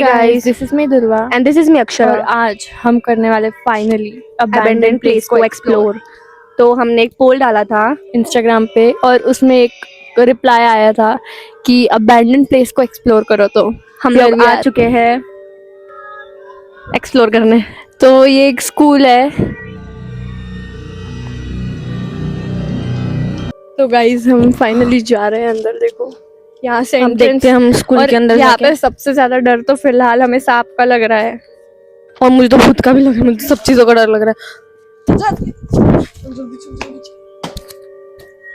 guys, this is me Durva and this is me और अक्षरा। आज हम करने वाले फाइनली अबेंडन प्लेस को एक्सप्लोर। तो हमने एक पोल डाला था इंस्टाग्राम पे और उसमें एक रिप्लाई आया था कि अबैंडन प्लेस को एक्सप्लोर करो, तो हम Here लोग we आ are। चुके हैं एक्सप्लोर करने। तो ये एक स्कूल है। तो गाइज हम फाइनली जा रहे हैं अंदर। देखो यहाँ से अब देखते हैं हम स्कूल और के अंदर यहाँ जाके। पे सबसे ज्यादा डर तो फिलहाल हमें सांप का लग रहा है। और मुझे तो खुद का भी लग रहा है, मुझे तो सब चीजों का डर लग रहा है।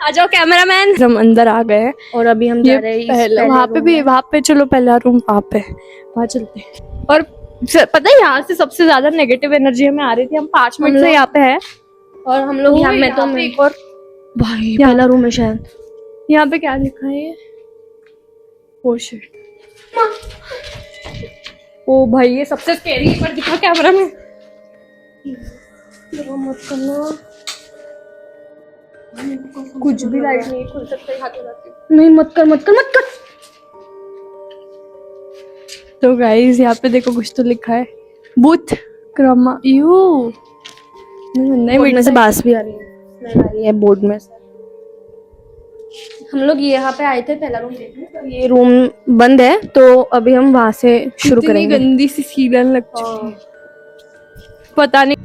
आ जाओ कैमरामैन। हम अंदर आ गए हैं और अभी हम ये जा रहे हैं इस पहला पहले वहाँ पे room भी, में। वहाँ पे चलो, पहला रूम वहाँ पे, वहाँ चलते हैं। और पता है यहाँ से सबसे ज्यादा नेगेटिव एनर्जी हमें आ रही थी। हम 5 मिनट से यहाँ पे है और हम लोग यहाँ में तो पे एक और भाई पहला रूम है शायद। यहाँ पे क्या लिखा है ये? ओ शिट, ओ भाई ये सबसे स्कैरी पर दिखा कैमरा में। मत करना, कुछ भी लाइट नहीं खुल सकता है, हाथ लगाती हूँ। नहीं मत कर मत कर मत कर। तो गाइस यहाँ पे देखो कुछ तो लिखा है, बुथ क्रमा यू। नहीं बोर्ड में से बास भी आ रही है, स्मेल आ रही है बोर्ड में से। हम लोग यहाँ पे आए थे पहला रूम देखने, तो ये रूम बंद है, तो अभी हम वहां से शुरू इतनी करेंगे। गंदी सी सीलन लग चुकी है, पता नहीं।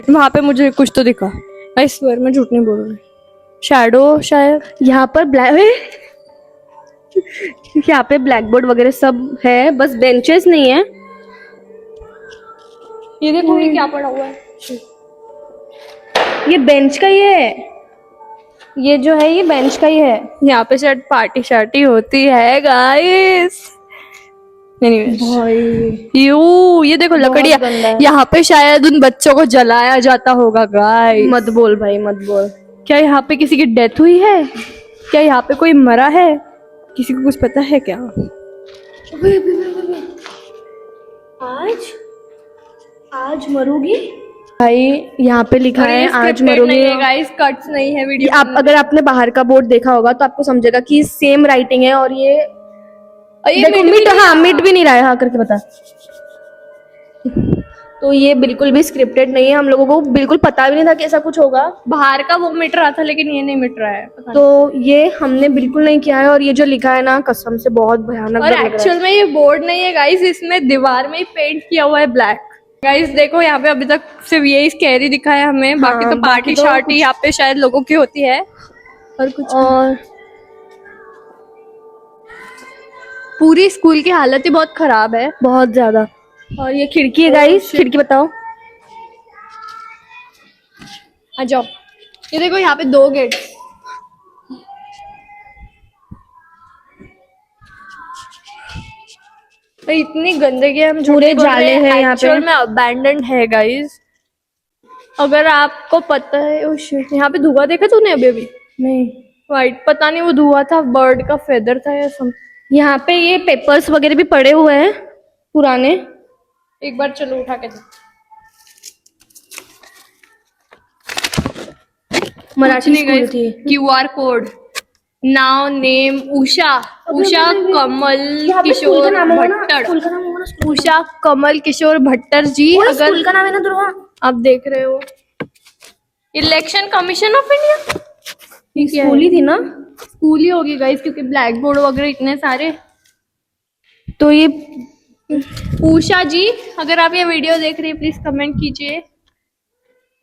वहां पे मुझे कुछ तो दिखा, आई स्वेयर मैं झूठ नहीं बोल रही। शैडो शायद। यहाँ पर यहाँ पे ब्लैक बोर्ड वगैरह सब है, बस बेंचेस नहीं है। ये देखो ये क्या पड़ा हुआ है। ये बेंच का ही है, ये जो है ये बेंच का ही है। यहाँ पे शायद पार्टी शार्टी होती है गाइस। भाई ये देखो लकड़ियाँ, गंदा है। यहाँ पे शायद उन बच्चों को जलाया जाता होगा गाइस। मत बोल भाई मत बोल। क्या यहाँ पे किसी की डेथ हुई है? क्या यहाँ पे कोई मरा है? किसी को कुछ पता है क्या? आज आज मरोगी भाई, यहाँ पे लिखा है आज नहीं मरोगी। है गाइस, कट्स नहीं है वीडियो। आप अगर आपने बाहर का बोर्ड देखा होगा तो आपको समझेगा कि सेम राइटिंग है। और ये देखो मिट, हाँ मिट भी नहीं रहा है, हाँ करके बता। तो ये बिल्कुल भी स्क्रिप्टेड नहीं है, हम लोगों को बिल्कुल पता भी नहीं था कि ऐसा कुछ होगा। बाहर का वो मिट रहा था लेकिन ये नहीं मिट रहा है, पता तो ये हमने बिल्कुल नहीं किया है। और ये जो लिखा है ना, कसम से बहुत भयानक और लग रहा है। एक्चुअल में ये बोर्ड नहीं है गाइस, इसमें दीवार में ही पेंट किया हुआ है ब्लैक। गाइस देखो यहाँ पे अभी तक सिर्फ यही स्कैरी दिखा है हमें, बाकी तो बाकी पार्टी तो शार्टी यहाँ पे शायद लोगों की होती है और कुछ। और पूरी स्कूल की हालत ही बहुत खराब है, बहुत ज्यादा। और ये खिड़की है गाइस, खिड़की बताओ। आ जाओ। ये देखो यहाँ पे 2 गेट। तो इतनी गंदगी है, हम पूरे जाले हैं यहाँ पे। एक्चुअल में अबैंडन्ड है गाइस। अगर आपको पता है, ओ शिट, यहाँ पे धुआं देखा तूने अभी अभी? नहीं, वाइट, पता नहीं वो धुआं था, बर्ड का फेदर था या सम। यहाँ पे ये पेपर्स वगैरह भी पड़े हुए हैं पुराने। एक बार चलो उठा के दो। मराठी स्कूल थी। QR कोड, नाव नेम उषा, उषा कमल यहाँ पे स्कूल किशोर का नाम होगा ना, भट्टर, स्कूल का नाम होगा ना, स्कूल उषा कमल किशोर भट्टर जी। का। अगर स्कूल का नाम है ना ध्रुवा। आप देख रहे हो, election commission of India, school ही थी ना। स्कूल ही होगी गाइस, क्योंकि ब्लैक बोर्ड वगैरह इतने सारे। तो ये उषा जी, अगर आप ये वीडियो देख रही है प्लीज कमेंट कीजिए।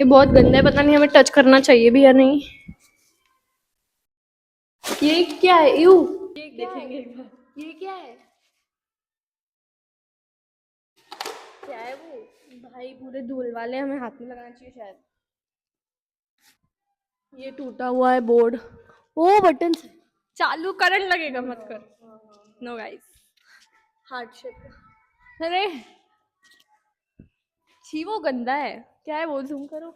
ये बहुत गंदा है, पता नहीं हमें टच करना चाहिए भी या नहीं। ये क्या है? यू देखेंगे एक बार, ये क्या है? क्या है वो? भाई पूरे धूल वाले, हमें हाथ में लगाना चाहिए शायद। ये टूटा हुआ है बोर्ड। ओ बटन से चालू करंट लगेगा, मत कर। No guys, heart shape. अरे छी वो गंदा है। क्या है वो? जूम करो।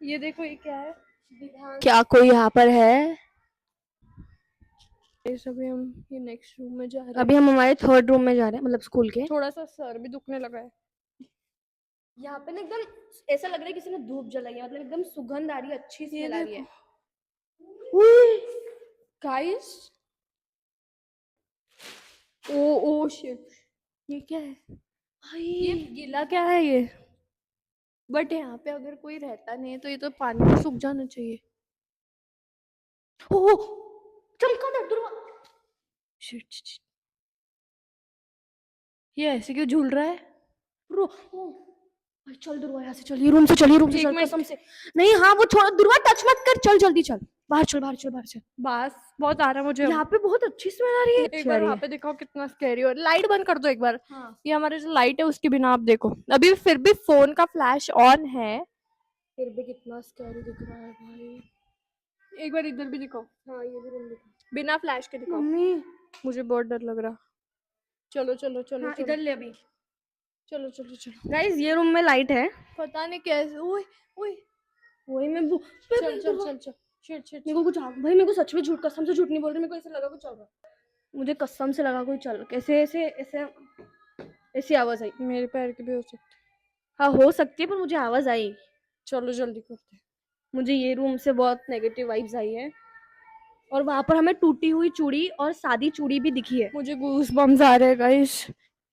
ये देखो, ये क्या है? क्या कोई यहाँ पर है? इस अभी हम ये नेक्स्ट रूम में जा रहे हैं। अभी हम हमारे थर्ड रूम में जा रहे हैं, मतलब स्कूल के। थोड़ा सा सर भी दुखने लगा है। यहाँ पे ना एकदम ऐसा लग रहा है किसी ने धूप जलाई है, मतलब एकदम सुगंध आ रही है, अच्छी ये स्मेल आ रही है। गाइस, ओ ओ शिट, ये क्या है? ये गीला क्या है ये? बट यहाँ पे अगर कोई रहता नहीं है तो ये तो पानी में सूख जाना चाहिए। ओ चमका दर दुर्वा। शिट शिट, ये ऐसे क्यों झूल रहा है? रो ओ, भाई चल दुर्वा, यहाँ से चल, ये रूम से चल, ये रूम से एक चल, मिनट। कसम से। नहीं हाँ वो छोड़, दुर्वा टच मत कर, चल जल्दी चल, बाहर चल, बाहर चल, बाहर चल। बस बहुत आ रहा है मुझे। यहाँ पे बहुत अच्छी स्मेल आ रही है। एक बार वहां पे दिखाओ कितना स्कैरी हो। लाइट बंद कर दो एक बार। हाँ। ये हमारे जो लाइट है उसके बिना आप देखो, अभी फिर भी फोन का फ्लैश ऑन है, फिर भी कितना स्कैरी दिख रहा है भाई। एक बार इधर भी दिखाओ, हाँ ये भी रूम दिखा। बिना फ्लैश के दिखाओ। मम्मी मुझे बहुत डर लग रहा। चलो चलो चलो हाँ चलो इधर ले अभी। चलो चलो चलो। गाइस ये रूम में लाइट है। पता नहीं कैसे, ओए ओए, वही मैं वो चल चल चल चल, शिट शिट। मेरे को कुछ भाई मेरे को सच में झूठ, कसम से झूठ नहीं बोल रही, मेरे को ऐसा लगा कुछ चल रहा है। मुझे कसम से लगा कोई चल, कैसे ऐसे ऐसे ऐसी आवाज आई। मेरे पैर के भी हो सकते। हाँ हो सकती है, पर मुझे आवाज आई। चलो जल्दी करते हैं। मुझे ये रूम से बहुत नेगेटिव वाइब्स आई है। और वहां पर हमें टूटी हुई चूड़ी और सादी चूड़ी भी दिखी है। मुझे गूस बम्स आ रहे हैं गाइस।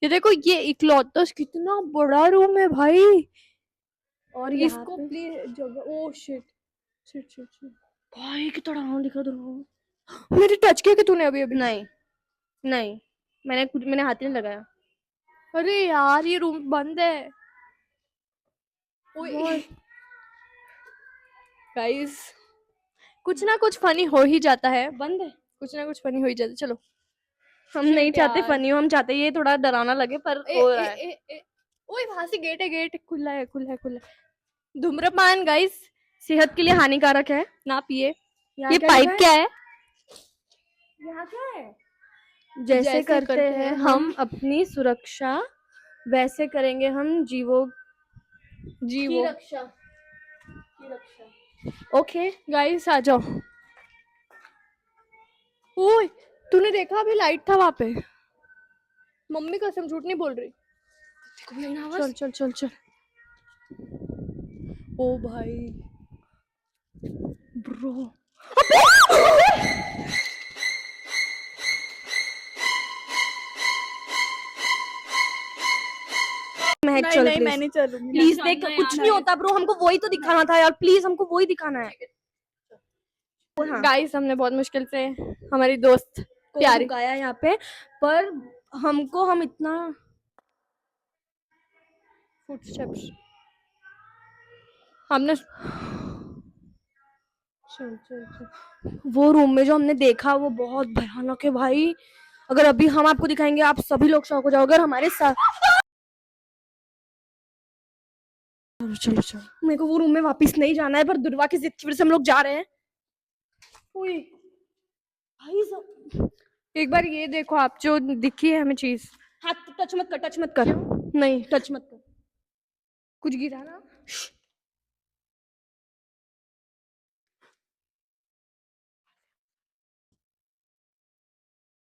ये देखो, ये इकलौता कितना बड़ा रूम है भाई। और यहाँ इसको पे प्लीज जगह, oh shit shit shit shit. भाई कितना डरावना दिख रहा था। मेरे टच किया कि तूने अभी अभी? नहीं नहीं, मैंने हाथ ही नहीं लगाया। अरे यार ये रूम बंद है। ओए गाइस, कुछ ना कुछ फनी हो ही जाता है। बंद है। कुछ ना कुछ फनी हो ही जाता है। चलो। हम Shit नहीं चाहते यार। फनी हो, हम चाहते ये थोड़ा डरावना लगे, पर ए, हो ए, रहा है। ए, ए, ओए वहां से गेट है, गेट खुला है खुला है खुला है। धूम्रपान गाइस सेहत के लिए हानिकारक है। ना पिए। यहाँ ये क्या पाइप लिखा क्या है? यहाँ क्या है? जैसे करते हैं हम अपनी सुरक्षा, वैसे करेंगे हम जीवों जी की वो। रक्षा, की रक्षा। ओके गाइस आ जाओ। ओए तूने देखा अभी लाइट था वहां पे? मम्मी कसम झूठ नहीं बोल रही। चल चल चल चल। ओ भाई ब्रो। महक नहीं चल नहीं, प्लीज, मैं नहीं चलूंगी। प्लीज देख, कुछ नहीं होता ब्रो, हमको वही तो दिखाना था यार, प्लीज हमको वही दिखाना है। हाँ गाइस हमने बहुत मुश्किल से हमारी दोस्त को प्यारी रुकाया यहाँ पे, पर हमको हम इतना फुटस्टेप्स हमने। चल चल चल। वो रूम में जो हमने देखा वो बहुत भयानक है भाई। अगर अभी हम आपको दिखाएंगे आप सभी लोग शॉक हो जाओगे। अगर हमारे साथ, चलो चलो चलो, मेरे को वो रूम में वापस नहीं जाना है, पर दुर्वा की जिद की वजह से हम लोग जा रहे हैं। ओए भाई सब, एक बार ये देखो आप, जो दिखी है हमें चीज। हाथ टच मत कर, टच मत कर, नहीं टच मत कर। कुछ गिरा ना?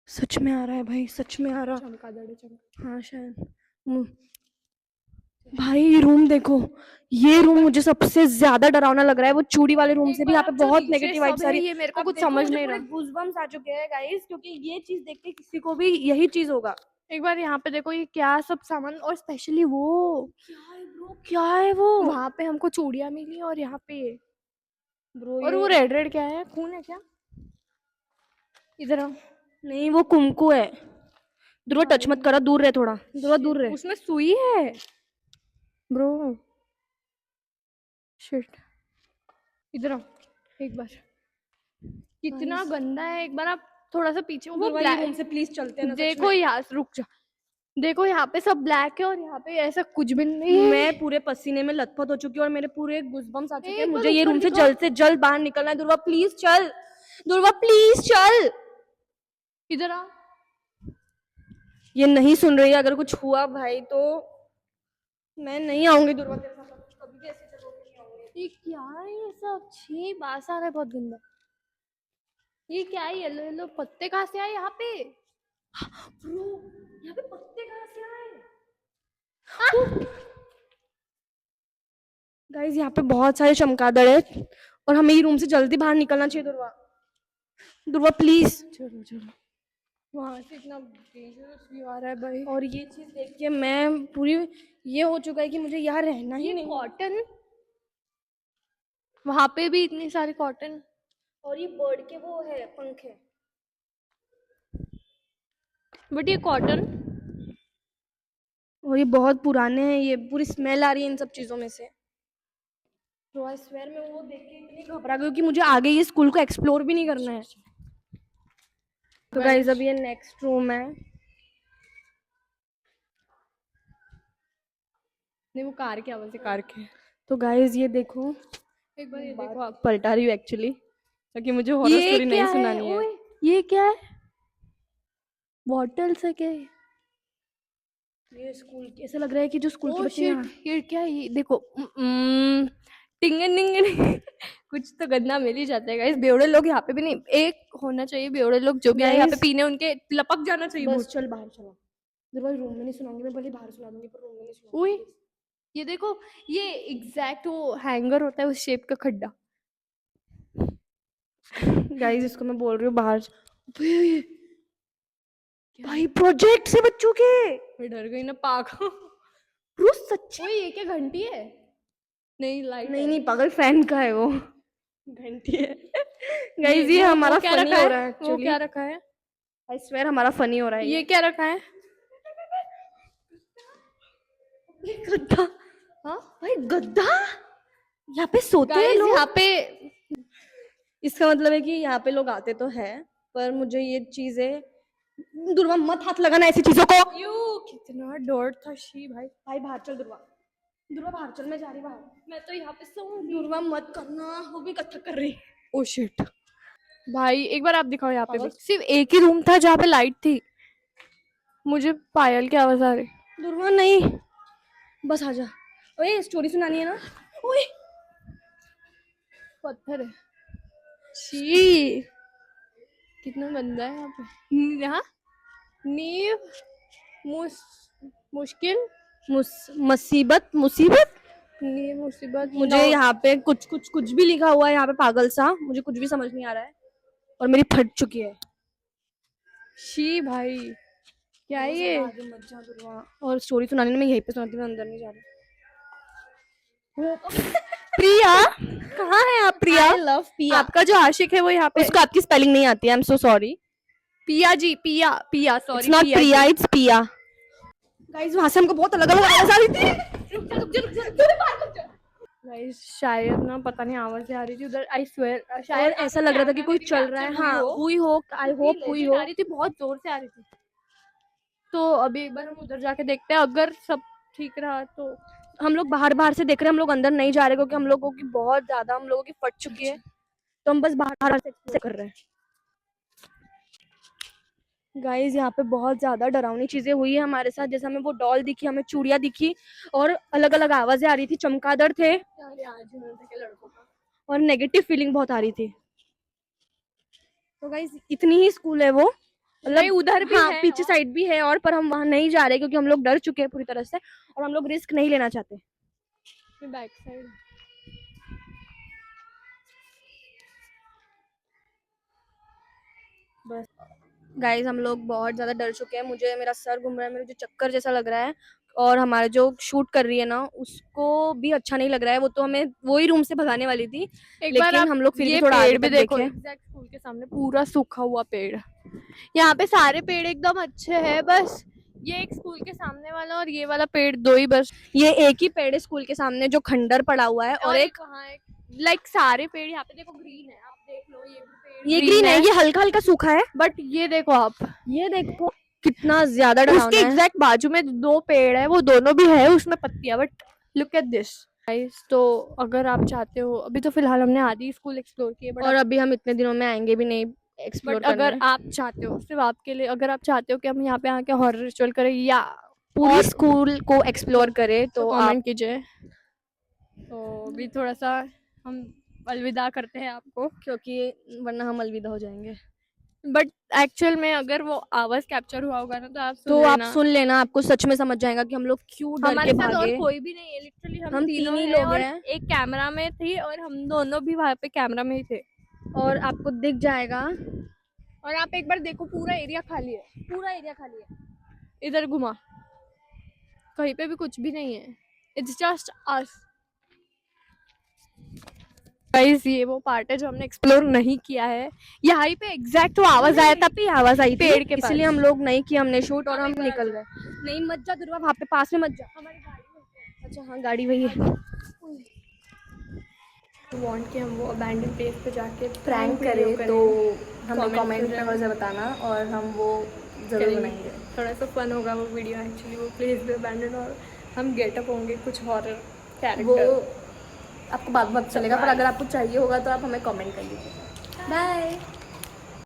सच में आ रहा है भाई, सच में आ रहा। चमकादड़ चमक। हाँ शायद। भाई ये रूम देखो, ये रूम मुझे सबसे ज्यादा डरावना लग रहा है, वो चूड़ी वाले रूम से भी। यहाँ पे बहुत नेगेटिव वाइब्स आ रही है। ये मेरे को अब कुछ देखो, समझ मुझे नहीं पूरे रहा। गूज़बम्प्स आ चुके हैं गाइस, क्योंकि ये चीज देख के किसी को भी यही चीज होगा। एक बार यहाँ पे देखो, ये क्या सब सामान, और स्पेशली वो क्या है ब्रो, क्या है वो? वहां पे हमको चूड़ियां मिली, और यहाँ पे ब्रो और वो रेड रेड क्या है? खून है क्या? इधर आओ। नहीं वो कुमकु है। ध्रुव टच मत करा, दूर रहे थोड़ा, ध्रुव दूर रहे। उसमें सुई है ब्रो। शिट। इधर आओ एक बार। कितना गंदा है, एक बार आप थोड़ा सा पीछे, वो ध्रुव ये ब्लैक। रूम से प्लीज चलते हैं ना, सच देखो में। यहाँ से, रुक जा। देखो यहाँ पे सब ब्लैक है और यहाँ पे ऐसा कुछ भी नहीं है। मैं पूरे पसीने में लथपथ हो चुकी हूँ और मेरे पूरे गूज़बम्प्स आ चुके हैं। एक बार मुझे ये ऊपर रूम से दिखाओ। जल्द बाहर निकलना है। ध्रुव प्लीज चल, ध्रुव प्लीज चल। इधर आओ। ये नहीं सुन रही है, अगर कुछ हुआ भाई तो मैं नहीं आऊंगी ध्रुव तेरे साथ, कभी भी ऐसी जगहों पे नहीं आऊंगी। ये क्या है ये सब? छी बास आ रहा है बहुत गंदा। ये क्या है? येलो येलो पत्ते कहाँ से आए यहाँ पे? ब्रो, यहाँ पे पत्ते कहाँ से आए? गाइस यहाँ पे बहुत सारे चमगादड़ है और हमें ये रूम से जल्दी बाहर निकलना चाहिए। दुर्वा, दुर्वा प्लीज। चलो चलो, वहां से इतना डेंजरस व्यू आ रहा है भाई। और ये चीज देख के मैं पूरी ये हो चुका है कि मुझे यहाँ रहना ही ये नहीं। कॉटन, वहां पे भी इतनी सारी कॉटन। और ये बर्ड के वो है पंख है। बट ये कॉटन, और ये बहुत पुराने हैं, ये पूरी स्मेल आ रही है इन सब चीजों में से। तो आई स्वेयर मैं वो देख के इतनी घबरा गई कि मुझे आगे ये स्कूल को एक्सप्लोर भी नहीं करना है। तो गाइस अब ये नेक्स्ट रूम है। नहीं वो कार की आवाज है, कार की। तो गाइस ये देखो, एक बार ये देखो आप। पलटा रही हूँ एक्चुअली ताकि मुझे हॉरर ये स्टोरी नहीं क्या है? सुनानी है। ओए, ये क्या है? बॉटल्स है क्या ये? ये स्कूल ऐसा लग रहा है कि जो स्कूल के ओह बच्चे यहाँ। शिट, ये क्या है? ये देखो, टिंगन टिंगन कुछ तो गंदा मिल ही जाता है गाइस। बेवड़े लोग यहाँ पे भी नहीं, एक होना चाहिए बेवड़े लोग जो भी आए यहाँ पे Guys, पीने, उनके लपक जाना चाहिए बस मुंह। चल बाहर चला। दरवाजा रूम में नहीं सुनाऊंगी मैं, भले बाहर सुना दूंगी पर रूम में नहीं सुनाऊंगी। ओए, ये देखो, ये एग्जैक्ट वो हैंगर होता है उस शेप का खड्डा। गाइस इसको मैं बोल रही हूँ बाहर। भाई प्रोजेक्ट से बच्चों के। मैं डर गई ना पागल। ब्रो सच्ची। ओए ये क्या घंटी है? नहीं लाइट नहीं है। नहीं पागल, फैन का है वो, घंटी है। गाइस ये वो हमारा क्या फनी रखा हो है? रहा है वो एक्चुअली। क्या रखा है? आई स्वेयर हमारा फनी हो रहा है ये क्या रखा है? गद्दा। हाँ भाई गद्दा, यहाँ पे सोते हैं गाइस लोग। यहाँ पे इसका मतलब है कि यहाँ पे लोग आते तो है, पर मुझे ये चीजें, दुर्वा मत हाथ लगाना ऐसी चीजों को। यू कितना डर था शी भाई। भाई बाहर चल दुर्वा, दुर्वा बाहर चल, मैं जा रही बाहर। मैं तो यहाँ पे सोऊंगी। दुर्वा मत करना, वो भी कथक कर रही। ओ शिट भाई, एक बार आप दिखाओ यहाँ पे भी। पागल। सिर्फ एक ही रूम था जहाँ पे लाइट थी। मुझे पायल की आवाज आ रही। दुर्वा नहीं, बस आजा। ओए स्टोरी सुनानी है ना। ओए पत्थर है। शी कितना गंदा है यहाँ पे। यहाँ नींव मुश्किल मुसीबत मुसीबत। नींव मुसीबत। मुझे यहाँ पे कुछ भी लिखा हुआ है यहाँ पे पागल सा, मुझे कुछ भी समझ नहीं आ रहा है और मेरी फट चुकी है। शी भाई क्या है ये? आगे मत जा दुर्वा, और स्टोरी सुनाने में मैं यहीं पे सुनाती हूँ, अंदर नहीं जा रही। प्रिया, कहाँ है आप प्रिया? I love पिया। आपका जो आशिक है वो यहाँ पे। उसको आपकी स्पेलिंग नहीं आती है, आई एम सो सॉरी। पिया जी, पिया पिया, इट्स सॉरी नॉट पिया प्रिया, जी। इट्स पिया। गाइस वहां से हमको बहुत अलग अलग आवाज आ रही थी। गाइस शायद ना, पता नहीं आवाज आ रही थी उधर। आई स्वेयर और शायद ऐसा लग रहा था कि कोई चल रहा है। हाँ हुई हो, आई होप हुई हो। आ रही थी, बहुत जोर से आ रही थी। तो अभी एक बार हम उधर जाके देखते हैं, अगर सब ठीक रहा तो। हम लोग बाहर बाहर से देख रहे हैं, हम लोग अंदर नहीं जा रहे क्योंकि हम लोगों की बहुत ज्यादा, हम लोगों की फट चुकी है, तो हम बस बाहर से एक्सप्लोर कर रहे हैं। गाइस यहाँ पे बहुत ज्यादा डरावनी चीजें हुई है हमारे साथ, जैसे हमें वो डॉल दिखी, हमें चूड़ियां दिखी और अलग अलग आवाजें आ रही थी, चमगादड़ थे और नेगेटिव फीलिंग बहुत आ रही थी। तो गाइस इतनी ही स्कूल है वो, नहीं उधर भी हाँ है पीछे और? साइड भी है और, पर हम वहां नहीं जा रहे क्योंकि हम लोग डर चुके हैं पूरी तरह से और हम लोग रिस्क नहीं लेना चाहते। Back side. बस गाइस हम लोग बहुत ज्यादा डर चुके हैं, मुझे मेरा सर घूम रहा है, मुझे चक्कर जैसा लग रहा है और हमारे जो शूट कर रही है ना उसको भी अच्छा नहीं लग रहा है। वो तो हमें वो ही रूम से भगाने वाली थी, एक बार लेकिन आप हम लोग फिर ये भी थोड़ा पेड़ आगे भी तक देखो, देखे। एग्जैक्ट स्कूल के सामने पूरा सूखा हुआ पेड़। यहाँ पे सारे पेड़ एकदम अच्छे हैं, बस ये एक स्कूल के सामने वाला और ये वाला पेड़, दो ही बस। ये एक ही पेड़ है स्कूल के सामने जो खंडर पड़ा हुआ है और एक वहाँ एक, लाइक सारे पेड़ यहाँ पे देखो ग्रीन है, आप देख लो ये भी पेड़ ये ग्रीन है, ये हल्का हल्का सूखा है। बट ये देखो आप, ये देखो कितना ज्यादा उसके डरावना है। एग्जैक्ट बाजू में दो पेड़ है, वो दोनों भी है उसमें पत्तियां, but look at this guys. तो अगर आप चाहते हो, अभी तो फिलहाल हमने आधी स्कूल एक्सप्लोर की है, और अभी हम इतने दिनों में आएंगे भी नहीं एक्सप्लोर बट करने। अगर आप चाहते हो, सिर्फ आपके लिए, अगर आप चाहते हो कि हम यहाँ पे आके हॉरर रिचुअल करें या पूरी और स्कूल को एक्सप्लोर करे तो आप कमेंट कीजिए। तो अभी थोड़ा सा हम अलविदा करते हैं आपको, क्योंकि वरना हम अलविदा हो जाएंगे। बट एक्चुअल में अगर वो आवाज कैप्चर हुआ होगा ना तो आप तो सुन आप लेना। सुन लेना, आपको सच में समझ जाएगा कि हम लोग क्यों डर हमारे के साथ और भागे। कोई भी नहीं है, लिटरली हम हम तीनों तीन ही हैं लोग और हैं। एक कैमरा में थी और हम दोनों भी वहाँ पे कैमरा में ही थे। और आपको दिख जाएगा, और आप एक बार देखो पूरा एरिया खाली है, पूरा एरिया खाली है। इधर घुमा, कहीं पे भी कुछ भी नहीं है, इट्स जस्ट अस। गाइस ये वो पार्ट है जो हमने एक्सप्लोर नहीं किया है, यहाँ पे एग्जैक्ट वो आवाज आया था तभी आवाज आई थी, पेड़ के पास। इसलिए हम लोग नहीं किया हमने शूट और हम हम एक बार निकल गए। नहीं मत जा दुर्वा, वहाँ पे पास में मत जा। हमारी गाड़ी अच्छा हाँ, गाड़ी वही है। वांट कि हम वो अबैंडन प्लेस पे जाके प्रैंक वीडियो करें तो हमें comment कमेंट में में वजह बताना और हम वो जरूर बनाएंगे। थोड़ा सा फन होगा वो वीडियो, एक्चुअली वो प्लेस भी अबैंडन और हम गेटअप होंगे कुछ हॉरर वो कैरेक्टर। आपको बाद में पता चलेगा, पर अगर आपको चाहिए होगा तो आप हमें कमेंट कर दीजिएगा। बाय।